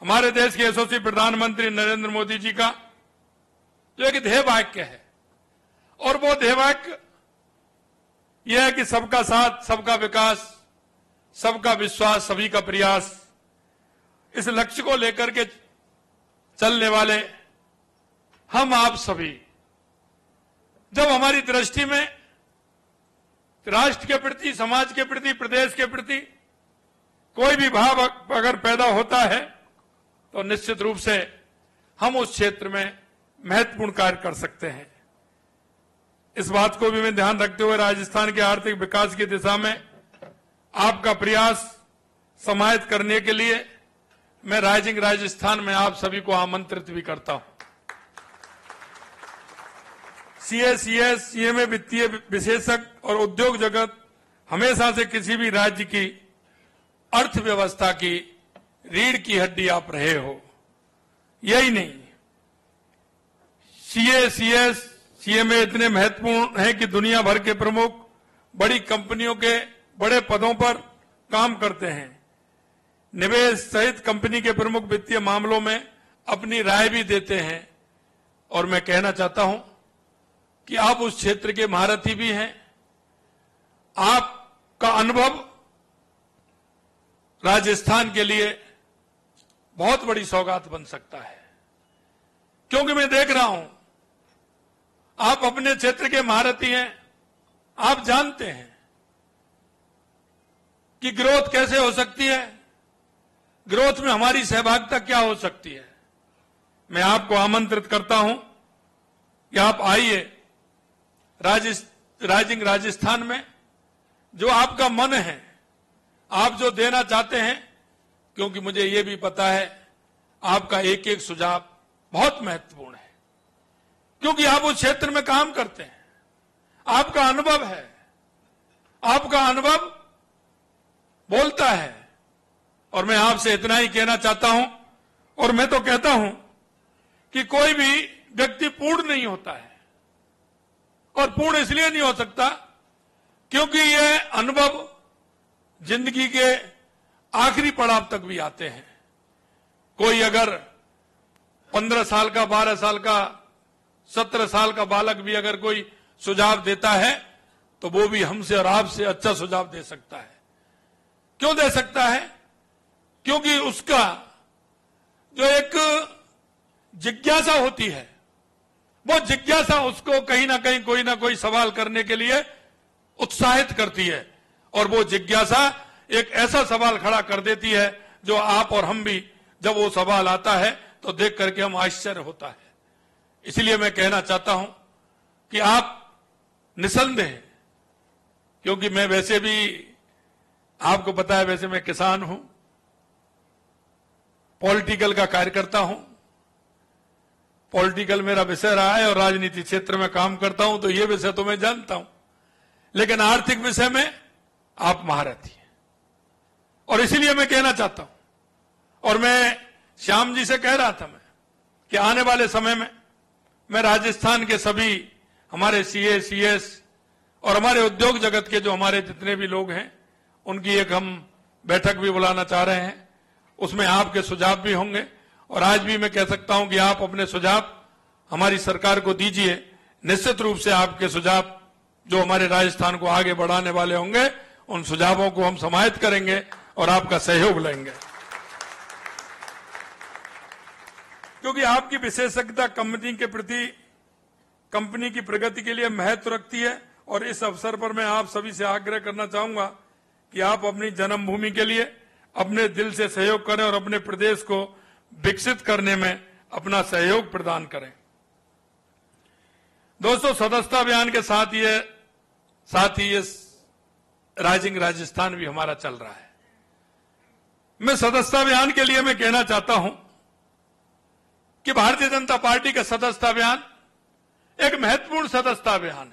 हमारे देश के यशस्वी प्रधानमंत्री नरेंद्र मोदी जी का जो एक ध्येय वाक्य है, और वो ध्येय वाक्य यह है कि सबका साथ, सबका विकास, सबका विश्वास, सभी का प्रयास। इस लक्ष्य को लेकर के चलने वाले हम आप सभी, जब हमारी दृष्टि में राष्ट्र के प्रति, समाज के प्रति, प्रदेश के प्रति कोई भी भाव अगर पैदा होता है तो निश्चित रूप से हम उस क्षेत्र में महत्वपूर्ण कार्य कर सकते हैं। इस बात को भी मैं ध्यान रखते हुए राजस्थान के आर्थिक विकास की दिशा में आपका प्रयास समाहित करने के लिए मैं राइजिंग राजस्थान में आप सभी को आमंत्रित भी करता हूं। सीएस, सीएमए, वित्तीय विशेषज्ञ और उद्योग जगत हमेशा से किसी भी राज्य की अर्थव्यवस्था की रीढ़ की हड्डी आप रहे हो। यही नहीं, सीएस, सीएमए इतने महत्वपूर्ण हैं कि दुनिया भर के प्रमुख बड़ी कंपनियों के बड़े पदों पर काम करते हैं। निवेश सहित कंपनी के प्रमुख वित्तीय मामलों में अपनी राय भी देते हैं। और मैं कहना चाहता हूं कि आप उस क्षेत्र के महारथी भी हैं। आपका अनुभव राजस्थान के लिए बहुत बड़ी सौगात बन सकता है, क्योंकि मैं देख रहा हूं आप अपने क्षेत्र के महारथी हैं। आप जानते हैं कि ग्रोथ कैसे हो सकती है, ग्रोथ में हमारी सहभागिता क्या हो सकती है। मैं आपको आमंत्रित करता हूं कि आप आइए राइजिंग राजस्थान में, जो आपका मन है, आप जो देना चाहते हैं, क्योंकि मुझे ये भी पता है आपका एक एक सुझाव बहुत महत्वपूर्ण है, क्योंकि आप उस क्षेत्र में काम करते हैं, आपका अनुभव है, आपका अनुभव बोलता है। और मैं आपसे इतना ही कहना चाहता हूं, और मैं तो कहता हूं कि कोई भी व्यक्ति पूर्ण नहीं होता है, और पूर्ण इसलिए नहीं हो सकता क्योंकि ये अनुभव जिंदगी के आखिरी पड़ाव तक भी आते हैं। कोई अगर 15 साल का, 12 साल का, 17 साल का बालक भी अगर कोई सुझाव देता है तो वो भी हमसे और आपसे अच्छा सुझाव दे सकता है। क्यों दे सकता है? क्योंकि उसका जो एक जिज्ञासा होती है, वो जिज्ञासा उसको कहीं ना कहीं कोई ना कोई सवाल करने के लिए उत्साहित करती है, और वो जिज्ञासा एक ऐसा सवाल खड़ा कर देती है जो आप और हम भी, जब वो सवाल आता है तो देख करके हम आश्चर्य होता है। इसलिए मैं कहना चाहता हूं कि आप निसंदेह, क्योंकि मैं वैसे भी, आपको पता है, वैसे मैं किसान हूं, पॉलिटिकल का कार्यकर्ता हूं, पॉलिटिकल मेरा विषय रहा है और राजनीति क्षेत्र में काम करता हूं, तो ये विषय तो मैं जानता हूं, लेकिन आर्थिक विषय में आप महारथी हैं। और इसीलिए मैं कहना चाहता हूं, और मैं श्याम जी से कह रहा था मैं कि आने वाले समय में मैं राजस्थान के सभी हमारे सीएस और हमारे उद्योग जगत के जो हमारे जितने भी लोग हैं, उनकी एक हम बैठक भी बुलाना चाह रहे हैं। उसमें आपके सुझाव भी होंगे, और आज भी मैं कह सकता हूं कि आप अपने सुझाव हमारी सरकार को दीजिए। निश्चित रूप से आपके सुझाव जो हमारे राजस्थान को आगे बढ़ाने वाले होंगे, उन सुझावों को हम समाहित करेंगे और आपका सहयोग लेंगे, क्योंकि आपकी विशेषज्ञता कंपनी के प्रति, कंपनी की प्रगति के लिए महत्व रखती है। और इस अवसर पर मैं आप सभी से आग्रह करना चाहूंगा कि आप अपनी जन्मभूमि के लिए अपने दिल से सहयोग करें और अपने प्रदेश को विकसित करने में अपना सहयोग प्रदान करें। दोस्तों, सदस्यता अभियान के साथ ही ये राइजिंग राजस्थान भी हमारा चल रहा है। मैं सदस्यता अभियान के लिए मैं कहना चाहता हूं कि भारतीय जनता पार्टी का सदस्यता अभियान एक महत्वपूर्ण सदस्यता अभियान है।